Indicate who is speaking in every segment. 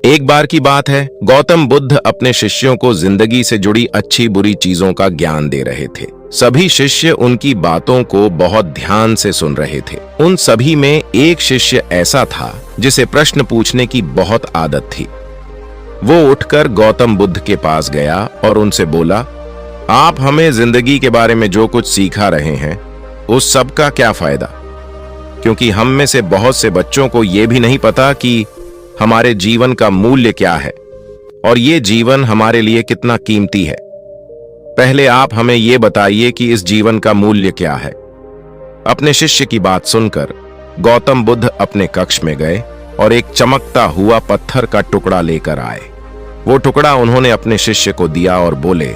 Speaker 1: एक बार की बात है, गौतम बुद्ध अपने शिष्यों को जिंदगी से जुड़ी अच्छी बुरी चीजों का ज्ञान दे रहे थे। सभी शिष्य उनकी बातों को बहुत ध्यान से सुन रहे थे। उन सभी में एक शिष्य ऐसा था जिसे प्रश्न पूछने की बहुत आदत थी। वो उठकर गौतम बुद्ध के पास गया और उनसे बोला, आप हमें जिंदगी के बारे में जो कुछ सिखा रहे हैं उस सब का क्या फायदा? क्योंकि हम में से बहुत से बच्चों को यह भी नहीं पता कि हमारे जीवन का मूल्य क्या है और ये जीवन हमारे लिए कितना कीमती है। पहले आप हमें यह बताइए कि इस जीवन का मूल्य क्या है। अपने शिष्य की बात सुनकर गौतम बुद्ध अपने कक्ष में गए और एक चमकता हुआ पत्थर का टुकड़ा लेकर आए। वो टुकड़ा उन्होंने अपने शिष्य को दिया और बोले,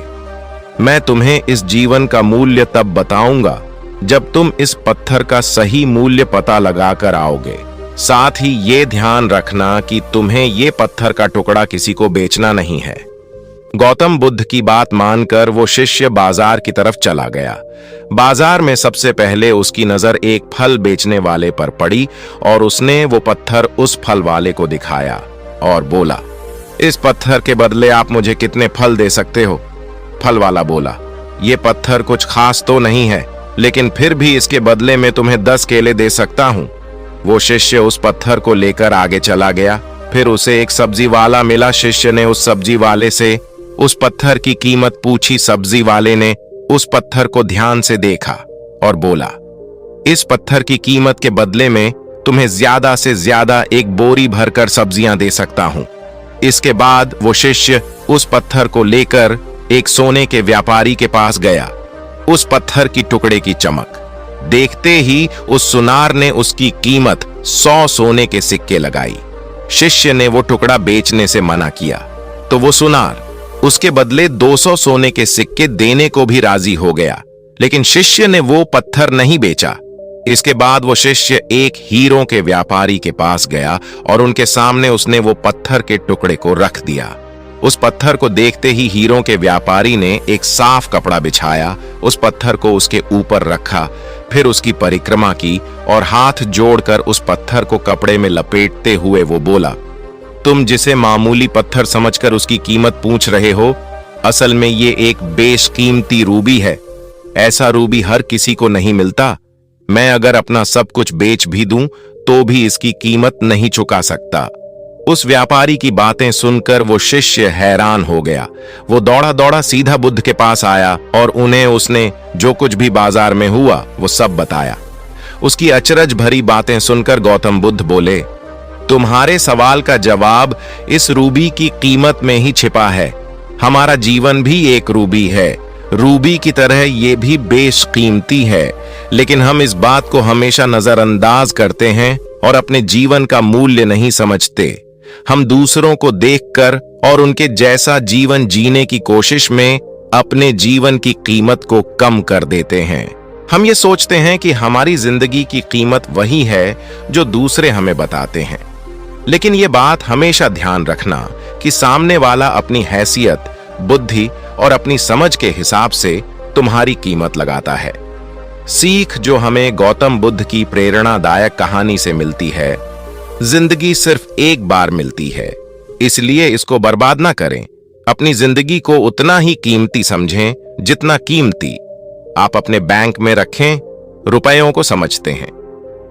Speaker 1: मैं तुम्हें इस जीवन का मूल्य तब बताऊंगा जब तुम इस पत्थर का सही मूल्य पता लगाकर आओगे। साथ ही ये ध्यान रखना कि तुम्हें ये पत्थर का टुकड़ा किसी को बेचना नहीं है। गौतम बुद्ध की बात मानकर वो शिष्य बाजार की तरफ चला गया। बाजार में सबसे पहले उसकी नजर एक फल बेचने वाले पर पड़ी और उसने वो पत्थर उस फल वाले को दिखाया और बोला, इस पत्थर के बदले आप मुझे कितने फल दे सकते हो? फल वाला बोला, ये पत्थर कुछ खास तो नहीं है, लेकिन फिर भी इसके बदले में तुम्हें 10 केले दे सकता हूं। वो शिष्य उस पत्थर को लेकर आगे चला गया। फिर उसे एक सब्जी वाला मिला। शिष्य ने उस सब्जी वाले से उस पत्थर की कीमत पूछी। सब्जी वाले ने उस पत्थर को ध्यान से देखा और बोला, इस पत्थर की कीमत के बदले में तुम्हें ज्यादा से ज्यादा एक बोरी भरकर सब्जियां दे सकता हूं। इसके बाद वो शिष्य उस पत्थर को लेकर एक सोने के व्यापारी के पास गया। उस पत्थर की टुकड़े की चमक देखते ही उस सुनार ने उसकी कीमत 100 सोने के सिक्के लगाई। शिष्य ने वो टुकड़ा बेचने से मना किया तो वो सुनार उसके बदले 200 सोने के सिक्के देने को भी राजी हो गया, लेकिन शिष्य ने वो पत्थर नहीं बेचा। इसके बाद वो शिष्य एक हीरों के व्यापारी के पास गया और उनके सामने उसने वो पत्थर के टुकड़े को रख दिया। उस पत्थर को देखते ही हीरों के व्यापारी ने एक साफ कपड़ा बिछाया, उस पत्थर को उसके ऊपर रखा, फिर उसकी परिक्रमा की और हाथ जोड़कर उस पत्थर को कपड़े में लपेटते हुए वो बोला, तुम जिसे मामूली पत्थर समझकर उसकी कीमत पूछ रहे हो, असल में ये एक बेशकीमती रूबी है। ऐसा रूबी हर किसी को नहीं मिलता। मैं अगर अपना सब कुछ बेच भी दूं तो भी इसकी कीमत नहीं चुका सकता। उस व्यापारी की बातें सुनकर वो शिष्य हैरान हो गया। वो दौड़ा दौड़ा सीधा बुद्ध के पास आया और उन्हें उसने जो कुछ भी बाजार में हुआ वो सब बताया। उसकी अचरज भरी बातें सुनकर गौतम बुद्ध बोले, तुम्हारे सवाल का जवाब इस रूबी की कीमत में ही छिपा है। हमारा जीवन भी एक रूबी है। रूबी की तरह ये भी बेशकीमती है, लेकिन हम इस बात को हमेशा नजरअंदाज करते हैं और अपने जीवन का मूल्य नहीं समझते। हम दूसरों को देखकर और उनके जैसा जीवन जीने की कोशिश में अपने जीवन की कीमत को कम कर देते हैं। हम ये सोचते हैं कि हमारी जिंदगी की कीमत वही है जो दूसरे हमें बताते हैं, लेकिन ये बात हमेशा ध्यान रखना कि सामने वाला अपनी हैसियत, बुद्धि और अपनी समझ के हिसाब से तुम्हारी कीमत लगाता है। सीख जो हमें गौतम बुद्ध की प्रेरणादायक कहानी से मिलती है, जिंदगी सिर्फ एक बार मिलती है, इसलिए इसको बर्बाद ना करें। अपनी जिंदगी को उतना ही कीमती समझें जितना कीमती आप अपने बैंक में रखें रुपयों को समझते हैं।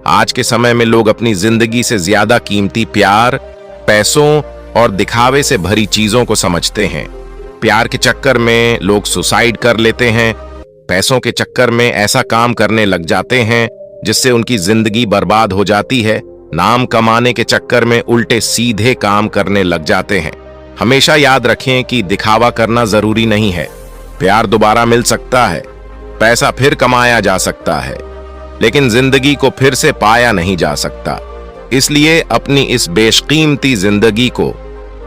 Speaker 1: आज के समय में लोग अपनी जिंदगी से ज्यादा कीमती प्यार, पैसों और दिखावे से भरी चीजों को समझते हैं। प्यार के चक्कर में लोग सुसाइड कर लेते हैं। पैसों के चक्कर में ऐसा काम करने लग जाते हैं जिससे उनकी जिंदगी बर्बाद हो जाती है। नाम कमाने के चक्कर में उल्टे सीधे काम करने लग जाते हैं। हमेशा याद रखें कि दिखावा करना जरूरी नहीं है। प्यार दोबारा मिल सकता है, पैसा फिर कमाया जा सकता है, लेकिन जिंदगी को फिर से पाया नहीं जा सकता। इसलिए अपनी इस बेशकीमती जिंदगी को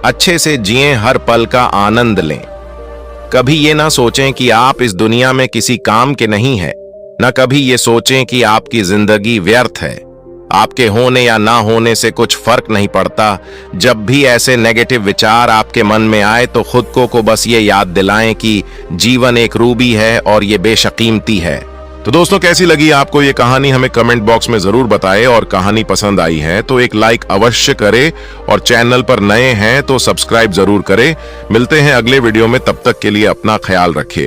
Speaker 1: अच्छे से जिएं, हर पल का आनंद लें। कभी ये ना सोचें कि आप इस दुनिया में किसी काम के नहीं हैं, न कभी ये सोचें कि आपकी जिंदगी व्यर्थ है। आपके होने या ना होने से कुछ फर्क नहीं पड़ता। जब भी ऐसे नेगेटिव विचार आपके मन में आए तो खुद को बस ये याद दिलाएं कि जीवन एक रूबी है और ये बेशकीमती है। तो दोस्तों, कैसी लगी आपको ये कहानी हमें कमेंट बॉक्स में जरूर बताएं, और कहानी पसंद आई है तो एक लाइक अवश्य करें, और चैनल पर नए हैं तो सब्सक्राइब जरूर करें। मिलते हैं अगले वीडियो में, तब तक के लिए अपना ख्याल रखें।